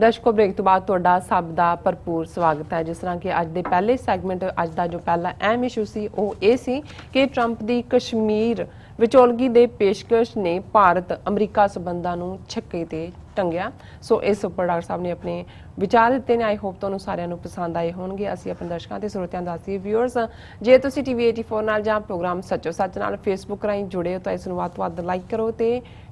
दर्शकों ब्रेक तो बाद तुहाडा सब दा भरपूर स्वागत है। जिस तरह कि अज दे पहले सैगमेंट अज दा जो पहला अहम इशू सी वो ये सी कि ट्रंप दी कश्मीर विचोलगी दे पेशकश ने भारत अमरीका संबंधां नूं छक्के ते टंगिया। सो इस उपर डॉक्टर साहब ने अपने विचार दिते ने। आई होप तुहानूं सारिआं नूं पसंद आए होणगे। असीं अपने दर्शकों ते श्रोतिਆਂ दस दईए व्यूअर्स जे तुसीं TV 84 नाल जां प्रोग्राम सच्चो सच नाल फेसबुक राਹੀਂ जुड़े हो तो इस नूं वध तो वध लाइक करो ते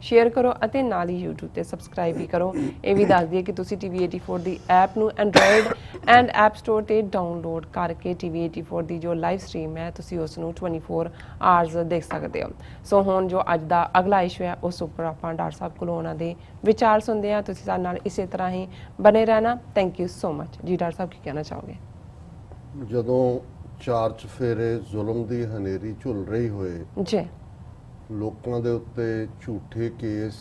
शेयर करो अते नाल ही YouTube ते सबसक्राइब भी करो। ਇਹ ਵੀ ਦੱਸ ਦਈਏ ਕਿ ਤੁਸੀਂ TV 84 ਦੀ ਐਪ ਨੂੰ ਐਂਡਰੋਇਡ ਐਂਡ ਐਪ ਸਟੋਰ ਤੇ ਡਾਊਨਲੋਡ ਕਰਕੇ TV 84 ਦੀ ਜੋ ਲਾਈਵ ਸਟ੍ਰੀਮ ਹੈ ਤੁਸੀਂ ਉਸ ਨੂੰ 24 ਆਵਰਸ ਦੇਖ ਸਕਦੇ ਹੋ। ਸੋ ਹੁਣ ਜੋ ਅੱਜ ਦਾ ਅਗਲਾ ਇਸ਼ੂ ਹੈ ਉਸ ਉੱਪਰ ਆਪਾਂ ਡਾਕਟਰ ਸਾਹਿਬ ਕੋਲੋਂ ਉਹਨਾਂ ਦੇ ਵਿਚਾਰ ਸੁਣਦੇ ਹਾਂ। ਤੁਸੀਂ ਸਾਡੇ ਨਾਲ ਇਸੇ ਤਰ੍ਹਾਂ ਹੀ ਬਨੇ ਰਹਿਣਾ। ਥੈਂਕ ਯੂ ਸੋ ਮਚ ਜੀ। ਡਾਕਟਰ ਸਾਹਿਬ ਕੀ ਕਹਿਣਾ ਚਾਹੋਗੇ? ਜਦੋਂ ਚਾਰ ਚਫੇਰੇ ਜ਼ੁਲਮ ਦੀ ਹਨੇਰੀ ਝੁੱਲ ਰਹੀ ਹੋਏ ਜੀ, ਲੋਕਾਂ ਦੇ ਉੱਤੇ ਝੂਠੇ ਕੇਸ,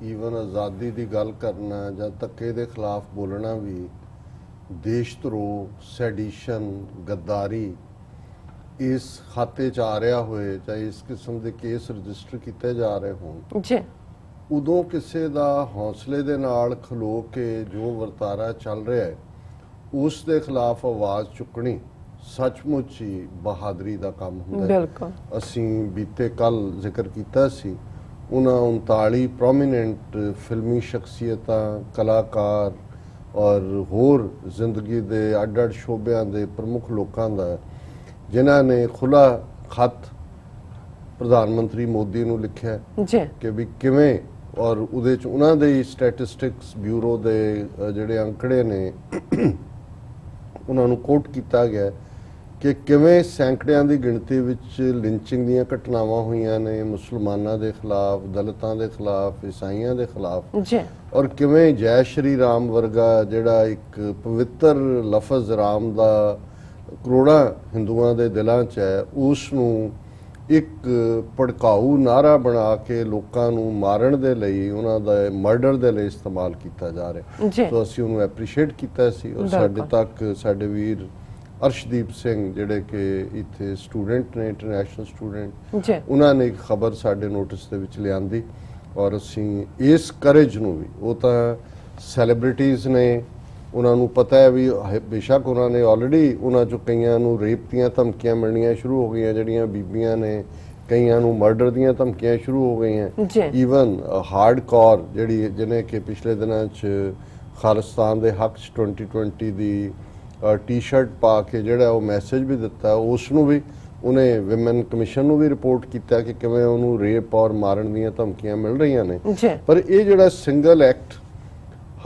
ਈਵਨ ਆਜ਼ਾਦੀ ਦੀ ਗੱਲ ਕਰਨਾ ਜਾਂ ਧੱਕੇ ਦੇ ਖਿਲਾਫ ਬੋਲਣਾ ਵੀ ਦੇਸ਼ ਧਰੋਹ, ਸੈਡੀਸ਼ਨ, ਗੱਦਾਰੀ ਇਸ ਖਾਤੇ 'ਚ ਆ ਰਿਹਾ ਹੋਏ ਜਾਂ ਇਸ ਕਿਸਮ ਦੇ ਕੇਸ ਰਜਿਸਟਰ ਕੀਤੇ ਜਾ ਰਹੇ ਹੋਣ ਜੀ, ਉਦੋਂ ਕਿਸੇ ਦਾ ਹੌਸਲੇ ਦੇ ਨਾਲ ਖਲੋ ਕੇ ਜੋ ਵਰਤਾਰਾ ਚੱਲ ਰਿਹਾ ਹੈ ਉਸ ਦੇ ਖਿਲਾਫ ਆਵਾਜ਼ ਚੁੱਕਣੀ ਸੱਚਮੁੱਚ ਹੀ ਬਹਾਦਰੀ ਦਾ ਕੰਮ ਹੁੰਦਾ ਹੈ। ਬਿਲਕੁਲ। ਅਸੀਂ ਬੀਤੇ ਕੱਲ ਜ਼ਿਕਰ ਕੀਤਾ ਸੀ ਉਹਨਾਂ 39 ਪ੍ਰੋਮੀਨੈਂਟ ਫਿਲਮੀ ਸ਼ਖਸੀਅਤਾਂ, ਕਲਾਕਾਰ ਔਰ ਹੋਰ ਜ਼ਿੰਦਗੀ ਦੇ ਅੱਡ-ਅੱਡ ਸ਼ੋਬਿਆਂ ਦੇ ਪ੍ਰਮੁੱਖ ਲੋਕਾਂ ਦਾ ਜਿਨ੍ਹਾਂ ਨੇ ਖੁੱਲ੍ਹਾ ਖੱਤ ਪ੍ਰਧਾਨ ਮੰਤਰੀ ਮੋਦੀ ਨੂੰ ਲਿਖਿਆ ਜੀ ਕਿ ਵੀ ਕਿਵੇਂ ਔਰ ਉਹਦੇ 'ਚ ਉਹਨਾਂ ਦੇ ਸਟੈਟਿਸਟਿਕਸ ਬਿਊਰੋ ਦੇ ਜਿਹੜੇ ਅੰਕੜੇ ਨੇ ਉਹਨਾਂ ਨੂੰ ਕੋਟ ਕੀਤਾ ਗਿਆ ਕਿ ਕਿਵੇਂ ਸੈਂਕੜਿਆਂ ਦੀ ਗਿਣਤੀ ਵਿੱਚ ਲਿੰਚਿੰਗ ਦੀਆਂ ਘਟਨਾਵਾਂ ਹੋਈਆਂ ਨੇ ਮੁਸਲਮਾਨਾਂ ਦੇ ਖਿਲਾਫ, ਦਲਿਤਾਂ ਦੇ ਖਿਲਾਫ, ਈਸਾਈਆਂ ਦੇ ਖਿਲਾਫ ਜੀ, ਔਰ ਕਿਵੇਂ ਜੈ ਸ਼੍ਰੀ ਰਾਮ ਵਰਗਾ ਜਿਹੜਾ ਇੱਕ ਪਵਿੱਤਰ ਲਫ਼ਜ਼ ਰਾਮ ਦਾ ਕਰੋੜਾਂ ਹਿੰਦੂਆਂ ਦੇ ਦਿਲਾਂ 'ਚ ਹੈ ਉਸ ਨੂੰ ਇੱਕ ਭੜਕਾਊ ਨਾਅਰਾ ਬਣਾ ਕੇ ਲੋਕਾਂ ਨੂੰ ਮਾਰਨ ਦੇ ਲਈ, ਉਹਨਾਂ ਦਾ ਮਰਡਰ ਦੇ ਲਈ ਇਸਤੇਮਾਲ ਕੀਤਾ ਜਾ ਰਿਹਾ। ਸੋ ਅਸੀਂ ਉਹਨੂੰ ਐਪਰੀਸ਼ੀਏਟ ਕੀਤਾ ਸੀ ਔਰ ਸਾਡੇ ਤੱਕ ਸਾਡੇ ਵੀਰ ਅਰਸ਼ਦੀਪ ਸਿੰਘ ਜਿਹੜੇ ਕਿ ਇੱਥੇ ਸਟੂਡੈਂਟ ਨੇ, ਇੰਟਰਨੈਸ਼ਨਲ ਸਟੂਡੈਂਟ, ਉਹਨਾਂ ਨੇ ਇੱਕ ਖਬਰ ਸਾਡੇ ਨੋਟਿਸ ਦੇ ਵਿੱਚ ਲਿਆਂਦੀ ਔਰ ਅਸੀਂ ਇਸ ਕਰੇਜ ਨੂੰ ਵੀ, ਉਹ ਤਾਂ ਸੈਲੀਬ੍ਰਿਟੀਜ਼ ਨੇ, ਉਹਨਾਂ ਨੂੰ ਪਤਾ ਹੈ ਵੀ ਬੇਸ਼ੱਕ ਉਹਨਾਂ ਨੇ ਆਲਰੇਡੀ ਉਹਨਾਂ 'ਚੋਂ ਕਈਆਂ ਨੂੰ ਰੇਪ ਦੀਆਂ ਧਮਕੀਆਂ ਮਿਲਣੀਆਂ ਸ਼ੁਰੂ ਹੋ ਗਈਆਂ, ਜਿਹੜੀਆਂ ਬੀਬੀਆਂ ਨੇ ਕਈਆਂ ਨੂੰ ਮਰਡਰ ਦੀਆਂ ਧਮਕੀਆਂ ਸ਼ੁਰੂ ਹੋ ਗਈਆਂ। ਈਵਨ ਹਾਰਡ ਕੋਰ ਜਿਹੜੀ ਜਿਹਨੇ ਕਿ ਪਿਛਲੇ ਦਿਨਾਂ 'ਚ ਖਾਲਿਸਤਾਨ ਦੇ ਹੱਕ 'ਚ 2020 ਦੀ ਟੀ-ਸ਼ਰਟ ਪਾ ਕੇ ਜਿਹੜਾ ਉਹ ਮੈਸੇਜ ਵੀ ਦਿੱਤਾ, ਉਸ ਨੂੰ ਵੀ ਉਹਨੇ ਵਿਮਨ ਕਮਿਸ਼ਨ ਨੂੰ ਵੀ ਰਿਪੋਰਟ ਕੀਤਾ ਕਿ ਕਿਵੇਂ ਉਹਨੂੰ ਰੇਪ ਔਰ ਮਾਰਨ ਦੀਆਂ ਧਮਕੀਆਂ ਮਿਲ ਰਹੀਆਂ ਨੇ। ਪਰ ਇਹ ਜਿਹੜਾ ਸਿੰਗਲ ਐਕਟ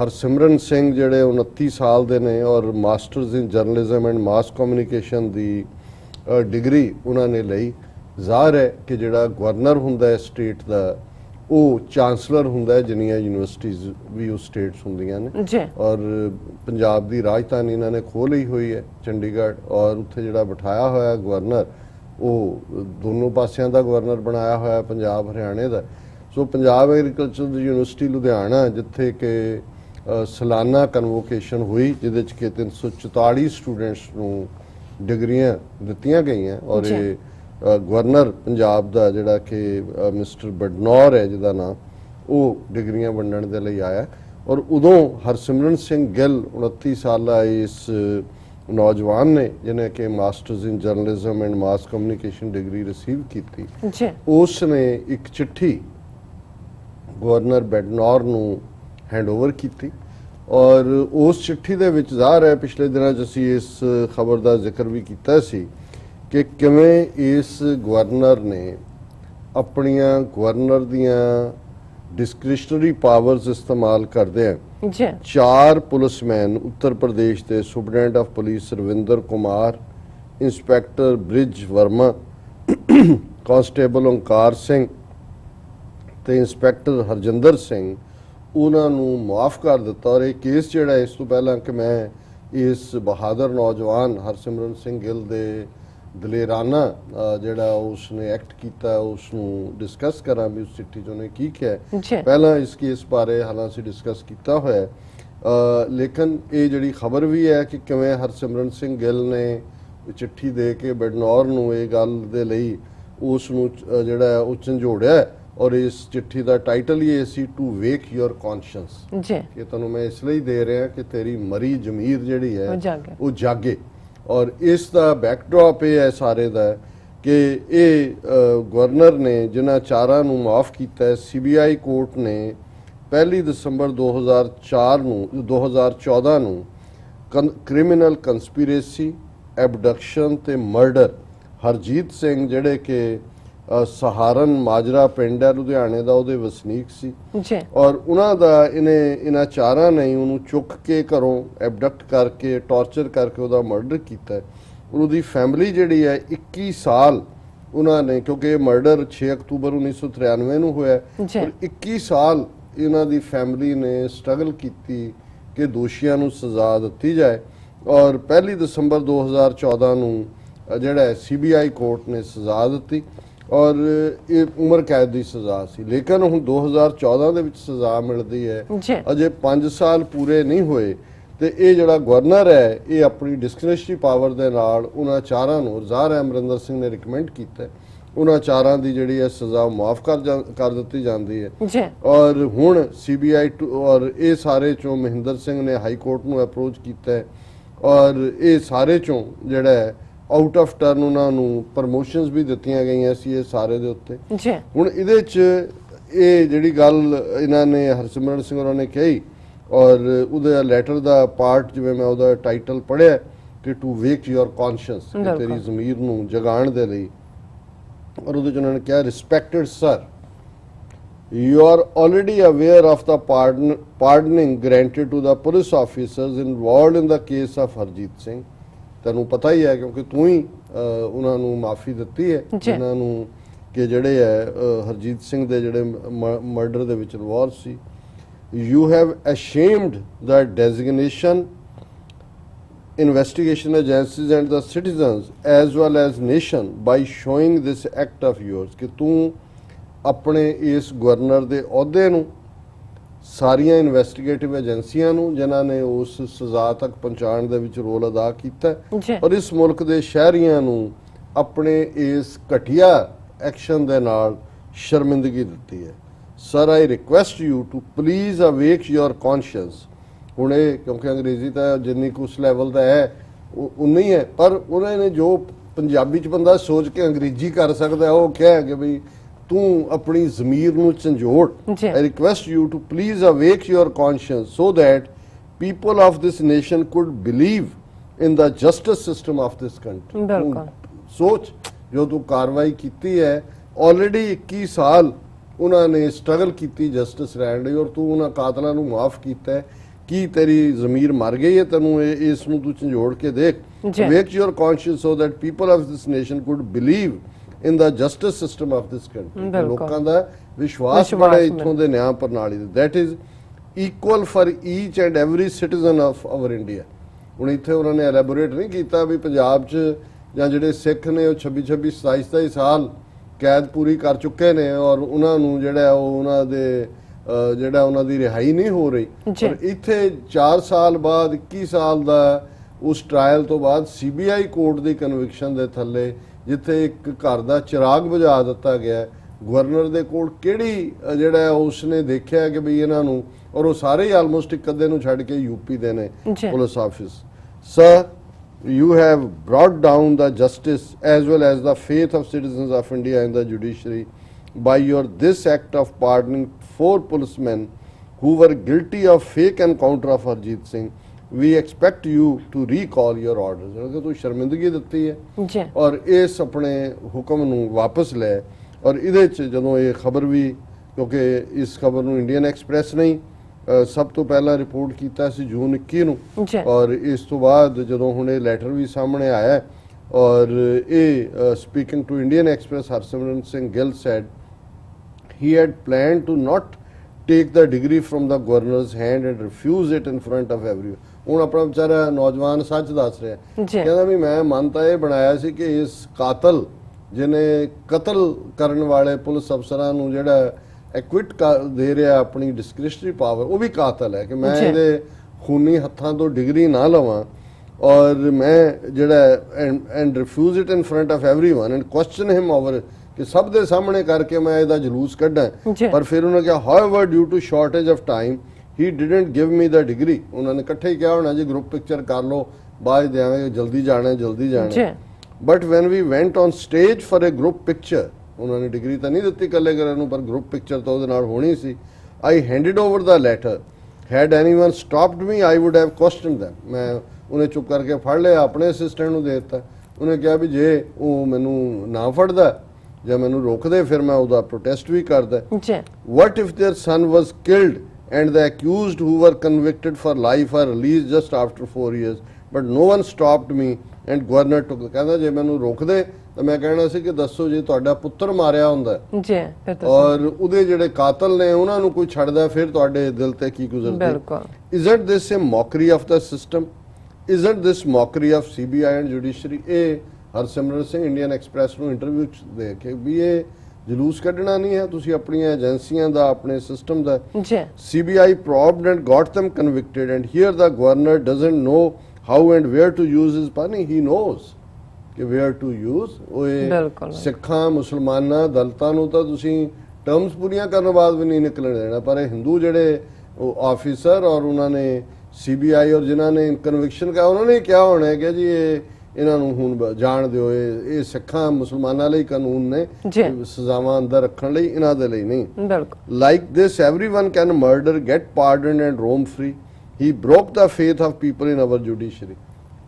ਹਰਸਿਮਰਨ ਸਿੰਘ ਜਿਹੜੇ 29 ਸਾਲ ਦੇ ਨੇ ਔਰ masters in journalism and mass communication the degree ਉਹਨਾਂ ਨੇ ਲਈ, ਜ਼ਾਹਰ ਹੈ ਕਿ ਜਿਹੜਾ ਗਵਰਨਰ ਹੁੰਦਾ ਹੈ ਸਟੇਟ ਦਾ ਉਹ ਚਾਂਸਲਰ ਹੁੰਦਾ ਹੈ, ਜਿੰਨੀਆਂ ਯੂਨੀਵਰਸਿਟੀਜ਼ ਵੀ ਉਹ ਸਟੇਟਸ ਹੁੰਦੀਆਂ ਨੇ। ਔਰ ਪੰਜਾਬ ਦੀ ਰਾਜਧਾਨੀ ਇਹਨਾਂ ਨੇ ਖੋਹ ਲਈ ਹੋਈ ਹੈ ਚੰਡੀਗੜ੍ਹ ਔਰ ਉੱਥੇ ਜਿਹੜਾ ਬਿਠਾਇਆ ਹੋਇਆ ਗਵਰਨਰ ਉਹ ਦੋਨੋਂ ਪਾਸਿਆਂ ਦਾ ਗਵਰਨਰ ਬਣਾਇਆ ਹੋਇਆ ਪੰਜਾਬ ਹਰਿਆਣੇ ਦਾ। ਸੋ ਪੰਜਾਬ ਐਗਰੀਕਲਚਰ ਯੂਨੀਵਰਸਿਟੀ ਲੁਧਿਆਣਾ ਜਿੱਥੇ ਕਿ ਸਾਲਾਨਾ ਕਨਵੋਕੇਸ਼ਨ ਹੋਈ ਜਿਹਦੇ 'ਚ ਕਿ 344 ਸਟੂਡੈਂਟਸ ਨੂੰ ਡਿਗਰੀਆਂ ਦਿੱਤੀਆਂ ਗਈਆਂ ਔਰ ਇਹ ਗਵਰਨਰ ਪੰਜਾਬ ਦਾ ਜਿਹੜਾ ਕਿ ਮਿਸਟਰ ਬਡਨੌਰ ਹੈ ਜਿਹਦਾ ਨਾਮ, ਉਹ ਡਿਗਰੀਆਂ ਵੰਡਣ ਦੇ ਲਈ ਆਇਆ ਔਰ ਉਦੋਂ ਹਰਸਿਮਰਨ ਸਿੰਘ ਗਿੱਲ 29 ਸਾਲਾ ਇਸ ਨੌਜਵਾਨ ਨੇ ਜਿਹਨੇ ਕਿ masters in journalism and mass communication degree receive ਕੀਤੀ, ਉਸ ਨੇ ਇੱਕ ਚਿੱਠੀ ਗਵਰਨਰ ਬਡਨੌਰ ਨੂੰ ਹੈਂਡਓਵਰ ਕੀਤੀ ਔਰ ਉਸ ਚਿੱਠੀ ਦੇ ਵਿੱਚ ਜ਼ਾਹਰ ਹੈ ਪਿਛਲੇ ਦਿਨਾਂ 'ਚ ਅਸੀਂ ਇਸ ਖਬਰ ਦਾ ਜ਼ਿਕਰ ਵੀ ਕੀਤਾ ਸੀ ਕਿ ਕਿਵੇਂ ਇਸ ਗਵਰਨਰ ਨੇ ਆਪਣੀਆਂ ਗਵਰਨਰ ਦੀਆਂ ਡਿਸਕ੍ਰਿਸ਼ਨਰੀ ਪਾਵਰਸ ਇਸਤੇਮਾਲ ਕਰਦੇ ਆ 4 ਪੁਲਿਸਮੈਨ ਉੱਤਰ ਪ੍ਰਦੇਸ਼ ਦੇ superintendent of police Ravinder Kumar, inspector Brij Verma, constable Onkar Singh ਤੇ ਇੰਸਪੈਕਟਰ ਹਰਜਿੰਦਰ ਸਿੰਘ, ਉਹਨਾਂ ਨੂੰ ਮੁਆਫ ਕਰ ਦਿੱਤਾ ਔਰ ਇਹ ਕੇਸ ਜਿਹੜਾ ਇਸ ਤੋਂ ਪਹਿਲਾਂ ਕਿ ਮੈਂ ਇਸ ਬਹਾਦਰ ਨੌਜਵਾਨ ਹਰਸਿਮਰਨ ਸਿੰਘ ਗਿੱਲ ਦੇ ਦਲੇਰਾਨਾ ਜਿਹੜਾ ਉਸਨੇ ਐਕਟ ਕੀਤਾ ਉਸ ਨੂੰ ਡਿਸਕਸ ਕਰਾਂ ਵੀ ਉਸ ਚਿੱਠੀ 'ਚ ਉਹਨੇ ਕੀ ਕਿਹਾ। ਪਹਿਲਾਂ ਇਸ ਕੇਸ ਬਾਰੇ ਹਾਲਾਂਕਿ ਡਿਸਕਸ ਕੀਤਾ ਹੋਇਆ ਲੇਕਿਨ ਇਹ ਜਿਹੜੀ ਖਬਰ ਵੀ ਹੈ ਕਿ ਕਿਵੇਂ ਹਰਸਿਮਰਨ ਸਿੰਘ ਗਿੱਲ ਨੇ ਚਿੱਠੀ ਦੇ ਕੇ ਬਡਨੌਰ ਨੂੰ ਇਹ ਗੱਲ ਦੇ ਲਈ ਉਸ ਨੂੰ ਜਿਹੜਾ ਉਹ ਝੰਜੋੜਿਆ ਔਰ ਇਸ ਚਿੱਠੀ ਦਾ ਟਾਈਟਲ ਹੀ ਇਹ ਸੀ ਟੂ ਵੇਕ ਯੋਰ ਕੌਨਸ਼ੀਅੰਸ ਜੀ ਕਿ ਤੁਹਾਨੂੰ ਮੈਂ ਇਸ ਲਈ ਦੇ ਰਿਹਾ ਕਿ ਤੇਰੀ ਮਰੀ ਜ਼ਮੀਰ ਜਿਹੜੀ ਹੈ ਉਹ ਜਾਗੇ ਔਰ ਇਸ ਦਾ ਬੈਕਡ੍ਰੌਪ ਇਹ ਹੈ ਸਾਰੇ ਦਾ ਕਿ ਇਹ ਗਵਰਨਰ ਨੇ ਜਿਨ੍ਹਾਂ ਚਾਰਾਂ ਨੂੰ ਮਾਫ ਕੀਤਾ ਹੈ CBI ਕੋਰਟ ਨੇ 1 ਦਸੰਬਰ 2014 ਨੂੰ ਕ੍ਰਿਮੀਨਲ ਕੰਸਪੀਰੇਸੀ ਐਬਡਕਸ਼ਨ ਤੇ ਮਰਡਰ ਹਰਜੀਤ ਸਿੰਘ ਜਿਹੜੇ ਕਿ ਸਹਾਰਨ ਮਾਜਰਾ ਪਿੰਡ ਹੈ ਲੁਧਿਆਣੇ ਦਾ ਉਹਦੇ ਵਸਨੀਕ ਸੀ ਜੀ ਔਰ ਉਹਨਾਂ ਦਾ ਇਹਨਾਂ ਚਾਰਾਂ ਨੇ ਉਹਨੂੰ ਚੁੱਕ ਕੇ ਘਰੋਂ ਐਬਡਕਟ ਕਰਕੇ ਟੌਰਚਰ ਕਰਕੇ ਉਹਦਾ ਮਰਡਰ ਕੀਤਾ ਉਹਦੀ ਫੈਮਿਲੀ ਜਿਹੜੀ ਹੈ 21 ਸਾਲ ਉਹਨਾਂ ਨੇ ਕਿਉਂਕਿ ਇਹ ਮਰਡਰ 6 ਅਕਤੂਬਰ 1993 ਨੂੰ ਹੋਇਆ ਔਰ 21 ਸਾਲ ਇਹਨਾਂ ਦੀ ਫੈਮਿਲੀ ਨੇ ਸਟਰਗਲ ਕੀਤੀ ਕਿ ਦੋਸ਼ੀਆਂ ਨੂੰ ਸਜ਼ਾ ਦਿੱਤੀ ਜਾਏ ਔਰ 1 ਦਸੰਬਰ 2014 ਨੂੰ ਜਿਹੜਾ CBI ਕੋਰਟ ਨੇ ਸਜ਼ਾ ਦਿੱਤੀ ਔਰ ਇਹ ਉਮਰ ਕੈਦ ਦੀ ਸਜ਼ਾ ਸੀ ਲੇਕਿਨ ਹੁਣ 2014 ਦੇ ਵਿੱਚ ਸਜ਼ਾ ਮਿਲਦੀ ਹੈ ਅਜੇ 5 ਸਾਲ ਪੂਰੇ ਨਹੀਂ ਹੋਏ ਤੇ ਇਹ ਜਿਹੜਾ ਗਵਰਨਰ ਹੈ ਇਹ ਆਪਣੀ ਡਿਸਕ੍ਰਿਸ਼ਨਰੀ ਪਾਵਰ ਦੇ ਨਾਲ ਉਹਨਾਂ ਚਾਰਾਂ ਨੂੰ ਜ਼ਾਹਰ ਅਮਰਿੰਦਰ ਸਿੰਘ ਨੇ ਰਿਕਮੈਂਡ ਕੀਤਾ ਉਹਨਾਂ ਚਾਰਾਂ ਦੀ ਜਿਹੜੀ ਹੈ ਸਜ਼ਾ ਮਾਫ ਕਰ ਦਿੱਤੀ ਜਾਂਦੀ ਹੈ ਔਰ ਹੁਣ CBI ਔਰ ਇਹ ਸਾਰੇ ਚੋਂ ਮਹਿੰਦਰ ਸਿੰਘ ਨੇ ਹਾਈ ਕੋਰਟ ਨੂੰ ਅਪਰੋਚ ਕੀਤਾ ਔਰ ਇਹ ਸਾਰੇ ਚੋਂ ਜਿਹੜਾ ਆਊਟ ਆਫ ਟਰਨ ਉਹਨਾਂ ਨੂੰ ਪ੍ਰਮੋਸ਼ਨਸ ਵੀ ਦਿੱਤੀਆਂ ਗਈਆਂ ਸੀ ਇਹ ਸਾਰੇ ਦੇ ਉੱਤੇ ਹੁਣ ਇਹਦੇ 'ਚ ਇਹ ਜਿਹੜੀ ਗੱਲ ਇਹਨਾਂ ਨੇ ਹਰਸਿਮਰਨ ਸਿੰਘ ਹੋਰਾਂ ਨੇ ਕਹੀ ਔਰ ਉਹਦੇ ਲੈਟਰ ਦਾ ਪਾਰਟ ਜਿਵੇਂ ਮੈਂ ਉਹਦਾ ਟਾਈਟਲ ਪੜ੍ਹਿਆ ਕਿ ਟੂ ਵੇਕ ਯੋਰ ਕੌਨਸ਼ੀਅੰਸ ਤੇਰੀ ਜ਼ਮੀਰ ਨੂੰ ਜਗਾਉਣ ਦੇ ਲਈ ਔਰ ਉਹਦੇ 'ਚ ਉਹਨਾਂ ਨੇ ਕਿਹਾ respected sir you are already aware of the pardoning granted to the police officers involved in the case of Harjeet Singh ਤੈਨੂੰ ਪਤਾ ਹੀ ਹੈ ਕਿਉਂਕਿ ਤੂੰ ਹੀ ਉਹਨਾਂ ਨੂੰ ਮਾਫੀ ਦਿੱਤੀ ਹੈ ਜਿਨ੍ਹਾਂ ਨੂੰ ਕਿ ਜਿਹੜੇ ਹੈ ਹਰਜੀਤ ਸਿੰਘ ਦੇ ਜਿਹੜੇ ਮਰਡਰ ਦੇ ਵਿੱਚ involve C you have ashamed the designation investigation agencies and the citizens as well as nation by showing this act of yours ਕਿ ਤੂੰ ਆਪਣੇ ਇਸ ਗਵਰਨਰ ਦੇ ਅਹੁਦੇ ਨੂੰ ਸਾਰੀਆਂ ਇਨਵੈਸਟੀਗੇਟਿਵ ਏਜੰਸੀਆਂ ਨੂੰ ਜਿਨ੍ਹਾਂ ਨੇ ਉਸ ਸਜ਼ਾ ਤੱਕ ਪਹੁੰਚਾਉਣ ਦੇ ਵਿੱਚ ਰੋਲ ਅਦਾ ਕੀਤਾ ਔਰ ਇਸ ਮੁਲਕ ਦੇ ਸ਼ਹਿਰੀਆਂ ਨੂੰ ਆਪਣੇ ਇਸ ਘਟੀਆ ਐਕਸ਼ਨ ਦੇ ਨਾਲ ਸ਼ਰਮਿੰਦਗੀ ਦਿੱਤੀ ਹੈ sir I request you to please awake your conscience ਹੁਣ ਇਹ ਕਿਉਂਕਿ ਅੰਗਰੇਜ਼ੀ ਤਾਂ ਜਿੰਨੀ ਕੁ ਉਸ ਲੈਵਲ ਦਾ ਹੈ ਉਨਾ ਹੀ ਹੈ ਪਰ ਉਹਨਾਂ ਨੇ ਜੋ ਪੰਜਾਬੀ 'ਚ ਬੰਦਾ ਸੋਚ ਕੇ ਅੰਗਰੇਜ਼ੀ ਕਰ ਸਕਦਾ ਉਹ ਕਿਹਾ ਕਿ ਬਈ ਤੂੰ ਆਪਣੀ ਜ਼ਮੀਰ ਨੂੰ ਝੰਜੋੜ I request you to please awake your conscience so that people of this nation could believe in the justice system of this country ਸੋਚ ਜੋ ਤੂੰ ਕਾਰਵਾਈ ਕੀਤੀ ਹੈ ਆਲਰੇਡੀ 21 ਸਾਲ ਉਹਨਾਂ ਨੇ ਸਟਰਗਲ ਕੀਤੀ ਜਸਟਿਸ ਲੈਣ ਲਈ ਔਰ ਤੂੰ ਉਹਨਾਂ ਕਾਤਲਾਂ ਨੂੰ ਮਾਫ ਕੀਤਾ ਕੀ ਤੇਰੀ ਜ਼ਮੀਰ ਮਰ ਗਈ ਹੈ ਤੈਨੂੰ ਇਸ ਨੂੰ ਤੂੰ ਝੰਜੋੜ ਕੇ ਦੇਖ wake your conscience so that people of this nation could believe in the justice system of this country ਲੋਕਾਂ ਦਾ ਵਿਸ਼ਵਾਸ ਬੜੇ ਇੱਥੋਂ ਦੇ ਨਿਆਂ ਪ੍ਰਣਾਲੀ ਦੇ that is equal for each and every citizen of our India ਹੁਣ ਇੱਥੇ ਉਹਨਾਂ ਨੇ ਐਲੈਬੋਰੇਟ ਨਹੀਂ ਕੀਤਾ ਵੀ ਪੰਜਾਬ 'ਚ ਜਾਂ ਜਿਹੜੇ ਸਿੱਖ ਨੇ ਉਹ 26 27 ਸਾਲ ਕੈਦ ਪੂਰੀ ਕਰ ਚੁੱਕੇ ਨੇ ਔਰ ਉਹਨਾਂ ਨੂੰ ਜਿਹੜਾ ਉਹ ਉਹਨਾਂ ਦੇ ਜਿਹੜਾ ਉਹਨਾਂ ਦੀ ਰਿਹਾਈ ਨਹੀਂ ਹੋ ਰਹੀ ਪਰ ਇੱਥੇ 4 ਸਾਲ ਬਾਅਦ 21 ਸਾਲ ਦਾ ਉਸ ਟ੍ਰਾਇਲ ਤੋਂ ਬਾਅਦ CBI ਕੋਰਟ ਦੀ ਕਨਵਿਕਸ਼ਨ ਦੇ ਥੱਲੇ ਜਿੱਥੇ ਇੱਕ ਘਰ ਦਾ ਚਿਰਾਗ ਬੁਝਾ ਦਿੱਤਾ ਗਿਆ ਗਵਰਨਰ ਦੇ ਕੋਲ ਕਿਹੜੀ ਜਿਹੜਾ ਉਸਨੇ ਦੇਖਿਆ ਕਿ ਬਈ ਇਹਨਾਂ ਨੂੰ ਔਰ ਉਹ ਸਾਰੇ ਹੀ ਆਲਮੋਸਟ ਇੱਕ ਅੱਧੇ ਨੂੰ ਛੱਡ ਕੇ ਯੂਪੀ ਦੇ ਨੇ police office sir you have brought down the justice as well as the faith of citizens of India in the judiciary by your this act of pardoning 4 policemen who were guilty of fake encounter of Harjeet Singh we expect you to recall your orders ਕਿ ਤੂੰ ਸ਼ਰਮਿੰਦਗੀ ਦਿੱਤੀ ਹੈ ਔਰ ਇਸ ਆਪਣੇ ਹੁਕਮ ਨੂੰ ਵਾਪਸ ਲੈ ਔਰ ਇਹਦੇ 'ਚ ਜਦੋਂ ਇਹ ਖਬਰ ਵੀ ਕਿਉਂਕਿ ਇਸ ਖਬਰ ਨੂੰ ਇੰਡੀਅਨ ਐਕਸਪ੍ਰੈਸ ਨਹੀਂ ਸਭ ਤੋਂ ਪਹਿਲਾਂ ਰਿਪੋਰਟ ਕੀਤਾ ਸੀ ਜੂਨ 21 ਨੂੰ ਔਰ ਇਸ ਤੋਂ ਬਾਅਦ ਜਦੋਂ ਹੁਣ ਇਹ ਲੈਟਰ ਵੀ ਸਾਹਮਣੇ ਆਇਆ ਔਰ ਇਹ speaking to Indian Express Harsimran Singh Gill said he had planned to not take the degree from the governor's hand and refuse it in front of everyone ਹੁਣ ਆਪਣਾ ਵਿਚਾਰਾ ਨੌਜਵਾਨ ਸੱਚ ਦੱਸ ਰਿਹਾ ਕਹਿੰਦਾ ਵੀ ਮੈਂ ਮਨ ਤਾਂ ਇਹ ਬਣਾਇਆ ਸੀ ਕਿ ਇਸ ਕਾਤਲ ਜਿਹਨੇ ਕਤਲ ਕਰਨ ਵਾਲੇ ਪੁਲਿਸ ਅਫਸਰਾਂ ਨੂੰ ਜਿਹੜਾ ਐਕਵਿਟ ਦੇ ਰਿਹਾ ਆਪਣੀ ਡਿਸਕ੍ਰਿਸ਼ਨਰੀ ਪਾਵਰ ਉਹ ਵੀ ਕਾਤਲ ਹੈ ਕਿ ਮੈਂ ਇਹਦੇ ਖੂਨੀ ਹੱਥਾਂ ਤੋਂ ਡਿਗਰੀ ਨਾ ਲਵਾਂ ਔਰ ਮੈਂ ਜਿਹੜਾ and refuse it in front of everyone and question him over ਕਿ ਸਭ ਦੇ ਸਾਹਮਣੇ ਕਰਕੇ ਮੈਂ ਇਹਦਾ ਜਲੂਸ ਕੱਢਾਂ। ਜੀ। ਪਰ ਫਿਰ ਉਹਨੇ ਕਿਹਾ however due to shortage of time he didn't give me the degree. ਉਹਨਾਂ ਨੇ ਇਕੱਠੇ ਹੀ ਕਿਹਾ ਹੋਣਾ ਜੀ ਗਰੁੱਪ ਪਿਕਚਰ ਕਰ ਲਓ, ਬਾਅਦ ਦਿਆਂਗੇ, ਜਲਦੀ ਜਾਣਾ ਜਲਦੀ ਜੀ ਜਾਣਾ। But when we went on stage for a group picture, ਉਹਨਾਂ ਨੇ ਡਿਗਰੀ ਤਾਂ ਨਹੀਂ ਦਿੱਤੀ ਇਕੱਲੇ ਕਰਨ ਨੂੰ, ਪਰ ਗਰੁੱਪ ਪਿਕਚਰ ਤਾਂ ਉਹਦੇ ਨਾਲ ਹੋਣੀ ਸੀ। I handed over the letter, had anyone stopped me I would have questioned them। ਮੈਂ ਉਹਨੇ ਚੁੱਪ ਕਰਕੇ ਫੜ ਲਿਆ, ਆਪਣੇ ਅਸਿਸਟੈਂਟ ਨੂੰ ਦੇ ਦਿੱਤਾ। ਉਹਨੇ ਕਿਹਾ ਵੀ ਜੇ ਉਹ ਮੈਨੂੰ ਨਾ ਫੜਦਾ ਜਾਂ ਮੈਨੂੰ ਰੋਕਦੇ ਫਿਰ ਮੈਂ ਉਹਦਾ ਪ੍ਰੋਟੈਸਟ ਵੀ ਕਰਦਾ। ਜੀ। What if their son was killed and the accused who were convicted for life are released just after 4 years, but no one stopped me and governor took। ਕਹਿੰਦਾ ਜੇ ਮੈਨੂੰ ਰੋਕਦੇ ਤਾਂ ਮੈਂ ਕਹਿਣਾ ਸੀ ਕਿ ਦੱਸੋ ਜੇ ਤੁਹਾਡਾ ਪੁੱਤਰ ਮਾਰਿਆ ਹੁੰਦਾ ਜੀ ਫਿਰ ਤਾਂ ਔਰ ਉਹਦੇ ਜਿਹੜੇ ਕਾਤਲ ਨੇ ਉਹਨਾਂ ਨੂੰ ਕੋਈ ਛੱਡਦਾ, ਫਿਰ ਤੁਹਾਡੇ ਦਿਲ ਤੇ ਕੀ ਗੁਜ਼ਰਦੀ। ਬਿਲਕੁਲ। Isn't this a mockery of the system? Isn't this mockery of CBI and judiciary? ਇਹ ਹਰਸਿਮਰਤ ਸਿੰਘ ਇੰਡੀਅਨ ਐਕਸਪ੍ਰੈਸ ਨੂੰ ਇੰਟਰਵਿਊ ਦੇ ਕੇ ਵੀ ਇਹ ਜਲੂਸ ਕੱਢਣਾ ਨਹੀਂ ਹੈ ਤੁਸੀਂ ਆਪਣੀਆਂ ਏਜੰਸੀਆਂ ਦਾ, ਆਪਣੇ ਸਿਸਟਮ ਦਾ। ਜੀ। CBI probed and got them convicted and here the governor doesn't know how and where to use his money. He knows ਕਿ where to use। ਉਹ ਸਿੱਖਾਂ, ਮੁਸਲਮਾਨਾਂ, ਦਲਿਤਾਂ ਨੂੰ ਤਾਂ ਤੁਸੀਂ ਟਰਮਸ ਪੂਰੀਆਂ ਕਰਨ ਬਾਅਦ ਵੀ ਨਹੀਂ ਨਿਕਲਣ ਦੇਣਾ, ਪਰ ਇਹ ਹਿੰਦੂ ਜਿਹੜੇ ਉਹ ਆਫੀਸਰ ਔਰ ਉਹਨਾਂ ਨੇ CBI ਔਰ ਜਿਨ੍ਹਾਂ ਨੇ ਕਨਵਿਕਸ਼ਨ ਕਿਹਾ ਉਹਨਾਂ ਨੇ ਕਿਹਾ ਹੋਣਾ ਹੈ ਕਿ ਜੀ ਇਹਨਾਂ ਨੂੰ ਹੁਣ ਜਾਣ ਦਿਓ, ਇਹ ਸਿੱਖਾਂ ਮੁਸਲਮਾਨਾਂ ਲਈ ਕਾਨੂੰਨ ਨੇ, ਸਜ਼ਾਵਾਂ ਅੰਦਰ ਰੱਖਣ ਲਈ, ਇਹਨਾਂ ਦੇ ਲਈ ਨਹੀਂ। ਬਿਲਕੁਲ। Like this everyone can murder, get pardon and Rome free. He broke the faith of people in our judiciary.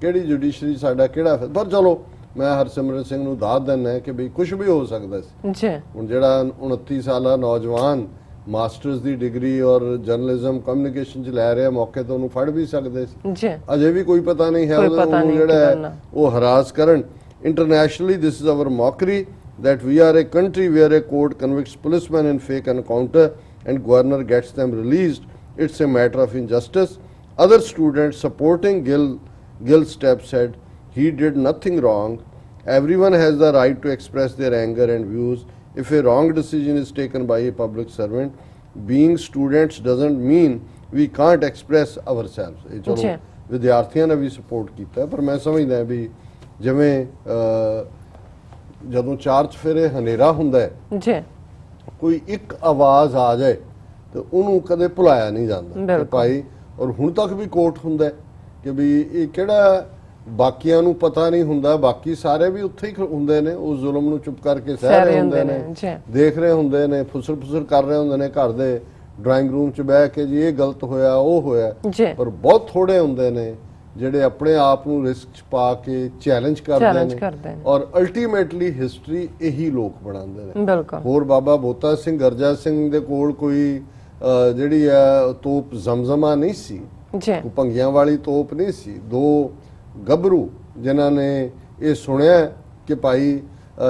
ਕਿਹੜੀ ਜੁਡੀਸ਼ਰੀ, ਸਾਡਾ ਕਿਹੜਾ? ਪਰ ਚਲੋ ਮੈਂ ਹਰਸਿਮਰਤ ਸਿੰਘ ਨੂੰ ਦਾਦ ਦਿੰਦਾ ਕਿ ਬਈ ਕੁਝ ਵੀ ਹੋ ਸਕਦਾ ਸੀ। ਜੀ। ਹੁਣ ਜਿਹੜਾ 29 ਸਾਲਾ ਨੌਜਵਾਨ ਮਾਸਟਰਸ ਦੀ ਡਿਗਰੀ ਔਰ ਜਰਨਲਿਜ਼ਮ ਕਮਿਊਨੀਕੇਸ਼ਨ ਚ ਲੈ ਰਿਹਾ, ਮੌਕੇ ਤੋਂ ਉਹਨੂੰ ਫੜ ਵੀ ਸਕਦੇ ਸੀ। ਜੀ। ਅਜੇ ਵੀ ਕੋਈ ਪਤਾ ਨਹੀਂ ਹੈ ਉਹਨੂੰ ਜਿਹੜਾ ਉਹ ਹਰਾਸ ਕਰਨ। Internationally this is our mockery that we are a country where a court convicts policemen in fake encounter and governor gets them released. It's a matter of injustice. Other students supporting Gill's step said he did nothing wrong. Everyone has the right to express their anger and views. If a wrong decision is taken by a public servant, being students doesn't mean we can't express ourselves. ਇਹ ਚਲੋ ਵਿਦਿਆਰਥੀਆਂ ਨੇ ਵੀ support ਕੀਤਾ, ਪਰ ਮੈਂ ਸਮਝਦਾ ਵੀ ਜਿਵੇਂ ਜਦੋਂ ਚਾਰ ਚੁਫੇਰੇ ਹਨੇਰਾ ਹੁੰਦਾ ਹੈ ਜੀ, ਕੋਈ ਇੱਕ ਆਵਾਜ਼ ਆ ਜਾਏ ਤੇ ਉਹਨੂੰ ਕਦੇ ਭੁਲਾਇਆ ਨਹੀਂ ਜਾਂਦਾ ਭਾਈ। ਔਰ ਹੁਣ ਤੱਕ ਵੀ ਕੋਰਟ ਹੁੰਦਾ ਕਿ ਵੀ ਇਹ ਕਿਹੜਾ ਬਾਕੀਆਂ ਨੂੰ ਪਤਾ ਨਹੀਂ ਹੁੰਦਾ, ਬਾਕੀ ਸਾਰੇ ਵੀ ਉੱਥੇ ਹੀ ਹੁੰਦੇ ਨੇ, ਉਸ ਜ਼ੁਲਮ ਨੂੰ ਚੁੱਪ ਕਰਕੇ ਸਹਿ ਰਹੇ ਹੁੰਦੇ ਨੇ, ਦੇਖ ਰਹੇ ਹੁੰਦੇ ਨੇ, ਫੁਸਰ ਕਰ ਰਹੇ ਹੁੰਦੇ ਨੇ ਘਰ ਦੇ ਡਰਾਇੰਗ ਰੂਮ 'ਚ ਬਹਿ ਕੇ ਜੀ ਇਹ ਗਲਤ ਹੋਇਆ ਉਹ ਹੋਇਆ। ਪਰ ਬਹੁਤ ਥੋੜੇ ਹੁੰਦੇ ਨੇ ਜਿਹੜੇ ਆਪਣੇ ਆਪ ਨੂੰ ਰਿਸਕ 'ਚ ਪਾ ਕੇ ਚੈਲੰਜ ਕਰਦੇ ਨੇ ਔਰ ਅਲਟੀਮੇਟਲੀ ਹਿਸਟਰੀ ਇਹੀ ਲੋਕ ਬਣਾਉਂਦੇ ਨੇ। ਹੋਰ ਬਾਬਾ ਬੋਤਾ ਸਿੰਘ ਗਰਜਾ ਸਿੰਘ ਦੇ ਕੋਲ ਕੋਈ ਜਿਹੜੀ ਹੈ ਤੋਪ ਜ਼ਮਜ਼ਮਾ ਨਹੀਂ ਸੀ, ਕੋਈ ਭੰਗੀਆਂ ਵਾਲੀ ਤੋਪ ਨਹੀਂ ਸੀ। ਦੋ ਗੱਭਰੂ ਜਿਨ੍ਹਾਂ ਨੇ ਇਹ ਸੁਣਿਆ ਕਿ ਭਾਈ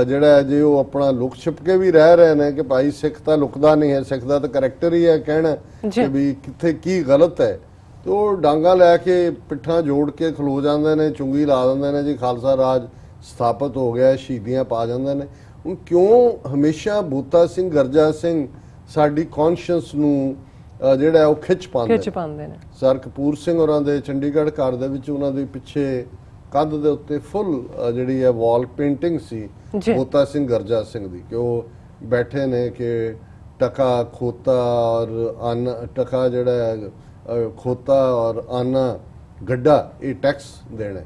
ਜਿਹੜਾ ਜੇ ਉਹ ਆਪਣਾ ਲੁਕ ਛਿਪ ਕੇ ਵੀ ਰਹਿ ਰਹੇ ਨੇ ਕਿ ਭਾਈ ਸਿੱਖ ਤਾਂ ਲੁਕਦਾ ਨਹੀਂ ਹੈ, ਸਿੱਖ ਦਾ ਤਾਂ ਕਰੈਕਟਰ ਹੀ ਹੈ ਕਹਿਣਾ ਕਿ ਵੀ ਕਿੱਥੇ ਕੀ ਗਲਤ ਹੈ, ਤੇ ਉਹ ਡਾਂਗਾ ਲੈ ਕੇ ਪਿੱਠਾਂ ਜੋੜ ਕੇ ਖਲੋ ਜਾਂਦੇ ਨੇ, ਚੁੰਗੀ ਲਾ ਦਿੰਦੇ ਨੇ ਜੀ ਖਾਲਸਾ ਰਾਜ ਸਥਾਪਿਤ ਹੋ ਗਿਆ, ਸ਼ਹੀਦੀਆਂ ਪਾ ਜਾਂਦੇ ਨੇ। ਹੁਣ ਕਿਉਂ ਹਮੇਸ਼ਾ ਬੋਤਾ ਸਿੰਘ ਗਰਜਾ ਸਿੰਘ ਸਾਡੀ ਕੌਨਸ਼ੀਅਸ ਨੂੰ ਜਿਹੜਾ ਉਹ ਖਿੱਚ ਪਾਉਂਦੇ ਨੇ। ਸਰ ਕਪੂਰ ਸਿੰਘ ਹੋਰਾਂ ਦੇ ਚੰਡੀਗੜ੍ਹ ਘਰ ਦੇ ਵਿੱਚ ਉਹਨਾਂ ਦੇ ਪਿੱਛੇ ਕੰਧ ਦੇ ਉੱਤੇ ਫੁੱਲ ਜਿਹੜੀ ਹੈ ਵਾਲ ਪੇਂਟਿੰਗ ਸੀ ਬੋਤਾ ਸਿੰਘ ਗਰਜਾ ਸਿੰਘ ਦੀ, ਕਿ ਉਹ ਬੈਠੇ ਨੇ ਕਿ ਟਕਾ ਖੋਤਾ ਔਰ ਆਨਾ, ਟਕਾ ਜਿਹੜਾ ਖੋਤਾ ਔਰ ਆਨਾ ਗੱਡਾ ਇਹ ਟੈਕਸ ਦੇਣਾ।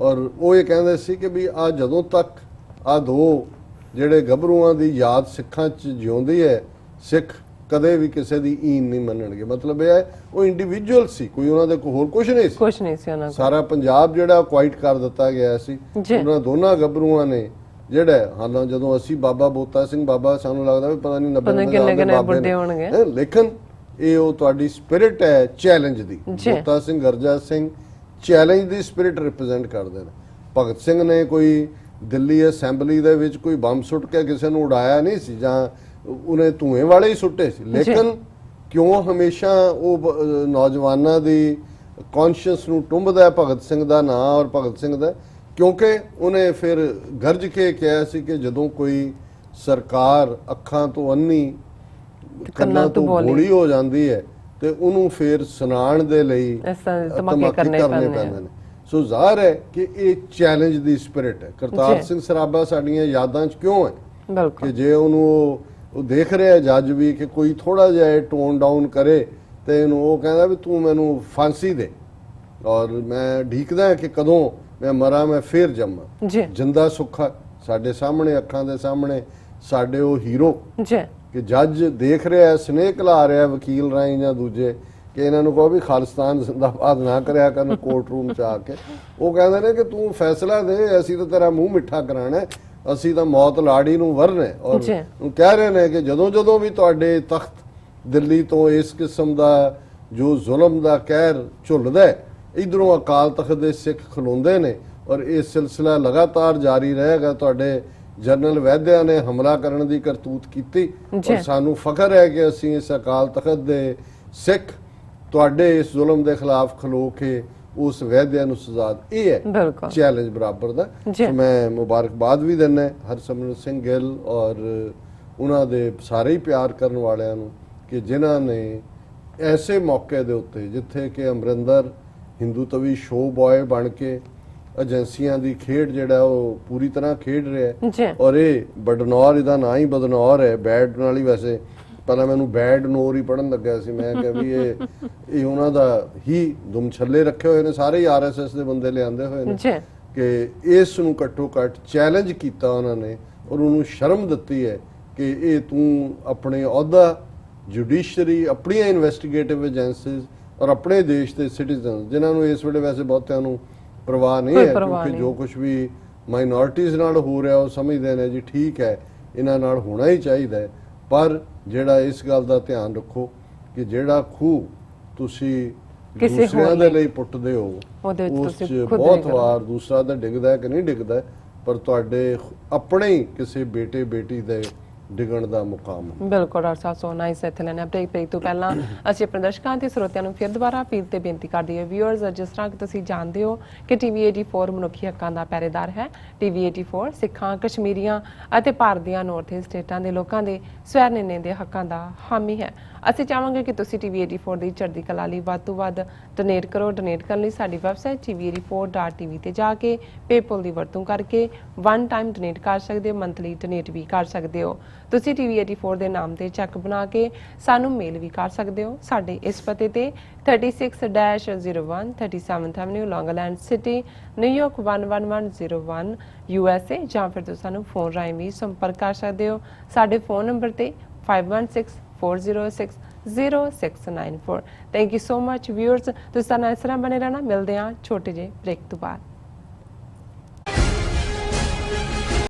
ਔਰ ਉਹ ਇਹ ਕਹਿੰਦੇ ਸੀ ਕਿ ਵੀ ਆ ਜਦੋਂ ਤੱਕ ਆ ਦੋ ਜਿਹੜੇ ਗੱਭਰੂਆਂ ਦੀ ਯਾਦ ਸਿੱਖਾਂ 'ਚ ਜਿਉਂਦੀ ਹੈ, ਸਿੱਖ ਕਦੇ ਵੀ ਕਿਸੇ ਦੀ ਈਨ ਨਹੀਂ ਮੰਨਣਗੇ। ਮਤਲਬ ਇਹ ਹੈ ਉਹ ਇੰਡੀਵਿਜੂਅਲ ਸੀ, ਕੋਈ ਉਹਨਾਂ ਦੇ ਹੋਰ ਕੁਝ ਨਹੀਂ ਸੀ, ਉਹਨਾਂ ਸਾਰਾ ਪੰਜਾਬ ਜਿਹੜਾ ਕੁਆਇਟ ਕਰ ਦਿੱਤਾ ਗਿਆ ਸੀ। ਉਹਨਾਂ ਦੋਨਾਂ ਗੱਭਰੂਆਂ ਨੇ ਜਿਹੜਾ ਹਾਲਾਂ ਜਦੋਂ ਅਸੀਂ ਬਾਬਾ ਬੋਤਾ ਸਿੰਘ ਬਾਬਾ ਸਾਨੂੰ ਲੱਗਦਾ ਵੀ ਪਤਾ ਨਹੀਂ 90 ਹੋਣਗੇ, ਲੇਕਿਨ ਇਹ ਉਹ ਤੁਹਾਡੀ ਸਪਿਰਿਟ ਹੈ ਚੈਲੰਜ ਦੀ। ਬੋਤਾ ਸਿੰਘ ਗਰਜਾ ਸਿੰਘ ਚੈਲੰਜ ਦੀ ਸਪਿਰਿਟ ਰਿਪਰੈਜ਼ੈਂਟ ਕਰਦੇ ਨੇ। ਭਗਤ ਸਿੰਘ ਨੇ ਕੋਈ ਦਿੱਲੀ ਅਸੈਂਬਲੀ ਦੇ ਵਿੱਚ ਕੋਈ ਬੰਬ ਸੁੱਟ ਕੇ ਕਿਸੇ ਨੂੰ ਉਡਾਇਆ ਨਹੀਂ ਸੀ, ਜਾਂ ਉਹਨੇ ਧੂਏ ਵਾਲੇ ਹੀ ਸੁੱਟੇ ਸੀ, ਲੇਕਿਨ ਕਿਉਂ ਹਮੇਸ਼ਾ ਉਹ ਨੌਜਵਾਨਾਂ ਦੀ ਕੌਨਸ਼ੀਅਸ ਨੂੰ ਟੁੰਬਦਾ ਹੈ ਭਗਤ ਸਿੰਘ ਦਾ ਨਾਂ ਔਰ ਭਗਤ ਸਿੰਘ ਦਾ? ਕਿਉਂਕਿ ਉਹਨੇ ਫਿਰ ਗਰਜ ਕੇ ਕਿਹਾ ਸੀ ਕਿ ਜਦੋਂ ਕੋਈ ਸਰਕਾਰ ਅੱਖਾਂ ਤੋਂ ਅੰਨੀ ਕੰਨਾਂ ਤੋਂ ਬੋਲੀ ਹੋ ਜਾਂਦੀ ਹੈ ਤੇ ਉਹਨੂੰ ਫਿਰ ਸੁਣਾਉਣ ਦੇ ਲਈ ਧਮਾਕੇ ਕਰਨੇ ਪੈਂਦੇ ਨੇ। ਸੋ ਜ਼ਾਹਰ ਹੈ ਕਿ ਇਹ ਚੈਲੰਜ ਦੀ ਸਪਿਰਿਟ ਹੈ। ਕਰਤਾਰ ਸਿੰਘ ਸਰਾਭਾ ਸਾਡੀਆਂ ਯਾਦਾਂ 'ਚ ਕਿਉਂ ਹੈ? ਬਿਲਕੁਲ ਕਿ ਜੇ ਉਹਨੂੰ ਉਹ ਦੇਖ ਰਿਹਾ ਜੱਜ ਵੀ ਕਿ ਕੋਈ ਥੋੜਾ ਜਿਹਾ ਟੋਨ ਡਾਊਨ ਕਰੇ ਤੇ ਇਹਨੂੰ ਉਹ ਕਹਿੰਦਾ ਵੀ ਤੂੰ ਮੈਨੂੰ ਫਾਂਸੀ ਦੇ ਔਰ ਮੈਂ ਢੀਕਦਾ ਕਿ ਕਦੋਂ ਮੈਂ ਮਰਾਂ ਮੈਂ ਫੇਰ ਜੰਮਾਂ। ਜੀ ਜਿੰਦਾ ਸੁੱਖਾ ਸਾਡੇ ਸਾਹਮਣੇ ਅੱਖਾਂ ਦੇ ਸਾਹਮਣੇ ਸਾਡੇ ਉਹ ਹੀਰੋ ਜੀ ਕਿ ਜੱਜ ਦੇਖ ਰਿਹਾ ਸਨੇਹ ਘਲਾ ਰਿਹਾ ਵਕੀਲ ਰਾਹੀਂ ਜਾਂ ਦੂਜੇ ਕਿ ਇਹਨਾਂ ਨੂੰ ਕਹੋ ਵੀ ਖਾਲਿਸਤਾਨ ਜ਼ਿੰਦਾਬਾਦ ਨਾ ਕਰਿਆ ਕਰਨ ਕੋਰਟ ਰੂਮ ਚ ਆ ਕੇ। ਉਹ ਕਹਿੰਦੇ ਨੇ ਕਿ ਤੂੰ ਫੈਸਲਾ ਦੇ, ਅਸੀਂ ਤਾਂ ਤੇਰਾ ਮੂੰਹ ਮਿੱਠਾ ਕਰਾਣਾ, ਅਸੀਂ ਤਾਂ ਮੌਤ ਲਾੜੀ ਨੂੰ ਵਰਨਾ। ਔਰ ਉਹ ਕਹਿ ਰਹੇ ਨੇ ਕਿ ਜਦੋਂ ਜਦੋਂ ਵੀ ਤੁਹਾਡੇ ਤਖਤ ਦਿੱਲੀ ਤੋਂ ਇਸ ਕਿਸਮ ਦਾ ਜੋ ਜ਼ੁਲਮ ਦਾ ਕਹਿਰ ਝੁੱਲਦਾ ਹੈ, ਇਧਰੋਂ ਅਕਾਲ ਤਖਤ ਦੇ ਸਿੱਖ ਖਲੋਂਦੇ ਨੇ ਔਰ ਇਹ ਸਿਲਸਿਲਾ ਲਗਾਤਾਰ ਜਾਰੀ ਰਹੇਗਾ। ਤੁਹਾਡੇ ਜਨਰਲ ਵੈਦਿਆ ਨੇ ਹਮਲਾ ਕਰਨ ਦੀ ਕਰਤੂਤ ਕੀਤੀ ਔਰ ਸਾਨੂੰ ਫਖਰ ਹੈ ਕਿ ਅਸੀਂ ਇਸ ਅਕਾਲ ਤਖਤ ਦੇ ਸਿੱਖ ਤੁਹਾਡੇ ਇਸ ਜ਼ੁਲਮ ਦੇ ਖਿਲਾਫ ਖਲੋ ਕੇ ਉਸ ਵੈਦਿਆ ਨੂੰ ਸਜ਼ਾ। ਇਹ ਹੈ ਚੈਲੰਜ ਬਰਾਬਰ ਦਾ। ਸੋ ਮੈਂ ਮੁਬਾਰਕਬਾਦ ਵੀ ਦਿੰਦਾ ਹਰਸਿਮਰਤ ਸਿੰਘ ਗਿੱਲ ਔਰ ਉਹਨਾਂ ਦੇ ਸਾਰੇ ਹੀ ਪਿਆਰ ਕਰਨ ਵਾਲਿਆਂ ਨੂੰ ਕਿ ਜਿਨ੍ਹਾਂ ਨੇ ਐਸੇ ਮੌਕੇ ਦੇ ਉੱਤੇ ਜਿੱਥੇ ਕਿ ਅਮਰਿੰਦਰ ਹਿੰਦੂ ਤਵੀ ਸ਼ੋਅ ਬॉय ਬਣ ਕੇ ਏਜੰਸੀਆਂ ਦੀ ਖੇਡ ਜਿਹੜਾ ਉਹ ਪੂਰੀ ਤਰ੍ਹਾਂ ਖੇਡ ਰਿਹਾ ਹੈ ਔਰ ਇਹ ਬਦਨੌਰ, ਇਹਦਾ ਨਾਂ ਹੀ ਬਦਨੌਰ ਹੈ, ਬੈਡ ਨਾਲ ਹੀ। ਵੈਸੇ ਪਹਿਲਾਂ ਮੈਨੂੰ ਬੈਡ ਨੋਰ ਹੀ ਪੜਨ ਲੱਗਿਆ ਸੀ, ਮੈਂ ਕਿਹਾ ਵੀ ਇਹ ਉਹਨਾਂ ਦਾ ਹੀ ਦੁਮਛੱਲੇ ਰੱਖੇ ਹੋਏ ਨੇ, ਸਾਰੇ ਹੀ ਆਰਐਸਐਸ ਦੇ ਬੰਦੇ ਲਿਆਂਦੇ ਹੋਏ ਨੇ ਕਿ ਇਸ ਨੂੰ ਘੱਟੋ ਘੱਟ ਚੈਲੰਜ ਕੀਤਾ ਉਹਨਾਂ ਨੇ ਔਰ ਉਹਨੂੰ ਸ਼ਰਮ ਦਿੱਤੀ ਹੈ ਕਿ ਇਹ ਤੂੰ ਆਪਣੇ ਅਹੁਦਾ ਜੁਡੀਸ਼ਰੀ, ਆਪਣੀਆਂ ਇਨਵੈਸਟੀਗੇਟਿਵ ਏਜੰਸੀਜ਼ ਔਰ ਆਪਣੇ ਦੇਸ਼ ਦੇ ਸਿਟੀਜ਼ਨ ਜਿਨ੍ਹਾਂ ਨੂੰ ਇਸ ਵੇਲੇ ਵੈਸੇ ਬਹੁਤਿਆਂ ਨੂੰ ਪਰਵਾਹ ਨਹੀਂ ਹੈ ਕਿਉਂਕਿ ਜੋ ਕੁਝ ਵੀ ਮਾਈਨੋਰਿਟੀਜ਼ ਨਾਲ ਹੋ ਰਿਹਾ ਉਹ ਸਮਝਦੇ ਨੇ ਜੀ ਠੀਕ ਹੈ ਇਹਨਾਂ ਨਾਲ ਹੋਣਾ ਹੀ ਚਾਹੀਦਾ, ਪਰ ਜਿਹੜਾ ਇਸ ਗੱਲ ਦਾ ਧਿਆਨ ਰੱਖੋ ਕਿ ਜਿਹੜਾ ਖੂਹ ਤੁਸੀਂ ਦੂਸਰਿਆਂ ਦੇ ਲਈ ਪੁੱਟਦੇ ਹੋ ਉਸ 'ਚ ਬਹੁਤ ਵਾਰ ਦੂਸਰਾ ਤਾਂ ਡਿੱਗਦਾ ਕਿ ਨਹੀਂ ਡਿੱਗਦਾ, ਪਰ ਤੁਹਾਡੇ ਆਪਣੇ ਹੀ ਕਿਸੇ ਬੇਟੇ ਬੇਟੀ ਦੇ ਡਿੱਗਣ ਦਾ ਮੁਕਾਮ। ਬਿਲਕੁਲ ਡਾਕਟਰ ਸਾਹਿਬ, ਸੋ ਨਾਈਸ। ਇੱਥੇ ਲੈਣਾ ਬ੍ਰੇਕ ਤੋਂ ਪਹਿਲਾਂ ਅਸੀਂ ਆਪਣੇ ਦਰਸ਼ਕਾਂ ਤੇ ਸਰੋਤਿਆਂ ਨੂੰ ਫਿਰ ਦੁਬਾਰਾ ਅਪੀਲ ਤੇ ਬੇਨਤੀ ਕਰਦੇ ਹਾਂ ਵਿਊਅਰਸ, ਜਿਸ ਤਰ੍ਹਾਂ ਕਿ ਤੁਸੀਂ ਜਾਣਦੇ ਹੋ ਕਿ ਟੀਵੀ 84 ਮਨੁੱਖੀ ਹੱਕਾਂ ਦਾ ਪਹਿਰੇਦਾਰ ਹੈ। ਟੀਵੀ 84 ਸਿੱਖਾਂ, ਕਸ਼ਮੀਰੀਆਂ ਅਤੇ ਭਾਰਤ ਦੀਆਂ ਨਾਰਥ ਈਸਟ ਸਟੇਟਾਂ ਦੇ ਲੋਕਾਂ ਦੇ ਸਵੈ ਨਿਰਣੇ ਦੇ ਹੱਕਾਂ ਦਾ ਹਾਮੀ ਹੈ। ਅਸੀਂ ਚਾਹਾਂਗੇ ਕਿ ਤੁਸੀਂ ਟੀਵੀ 84 ਦੀ ਚੜ੍ਹਦੀ ਕਲਾ ਲਈ ਵੱਧ ਤੋਂ ਵੱਧ ਡੋਨੇਟ ਕਰੋ। ਡੋਨੇਟ ਕਰਨ ਲਈ ਸਾਡੀ ਵੈਬਸਾਈਟ tv84.tv ਤੇ ਜਾ ਕੇ ਪੇਪਲ ਦੀ ਵਰਤੋਂ ਕਰਕੇ ਵਨ ਟਾਈਮ ਡੋਨੇਟ ਕਰ ਸਕਦੇ ਹੋ, ਮੰਥਲੀ ਡੋਨੇਟ ਵੀ ਕਰ ਸਕਦੇ ਹੋ। ਤੁਸੀਂ ਟੀਵੀ 84 ਦੇ ਨਾਮ ਤੇ ਚੈੱਕ ਬਣਾ ਕੇ ਸਾਨੂੰ ਮੇਲ ਵੀ ਕਰ ਸਕਦੇ ਹੋ। ਸਾਡੇ ਇਸ ਪਤੇ ਤੇ 36-01 37th avenue, Long Island city, New York 11101 USA, ਜਾਂ ਫਿਰ ਤੁਸੀਂ ਸਾਨੂੰ ਫੋਨ ਰਾਹੀਂ ਵੀ ਸੰਪਰਕ ਕਰ ਸਕਦੇ ਹੋ। ਸਾਡੇ ਫੋਨ ਨੰਬਰ ਤੇ 5164060694। Thank you so much viewers, ਤੁਸੀਂ ਸਾਡੇ ਨਾਲ ਇਸ ਤਰ੍ਹਾਂ ਬਣੇ ਰਹਿਣਾ। ਮਿਲਦੇ ਹਾਂ ਛੋਟੇ ਜਿਹੇ ਬ੍ਰੇਕ ਤੋਂ ਬਾਅਦ।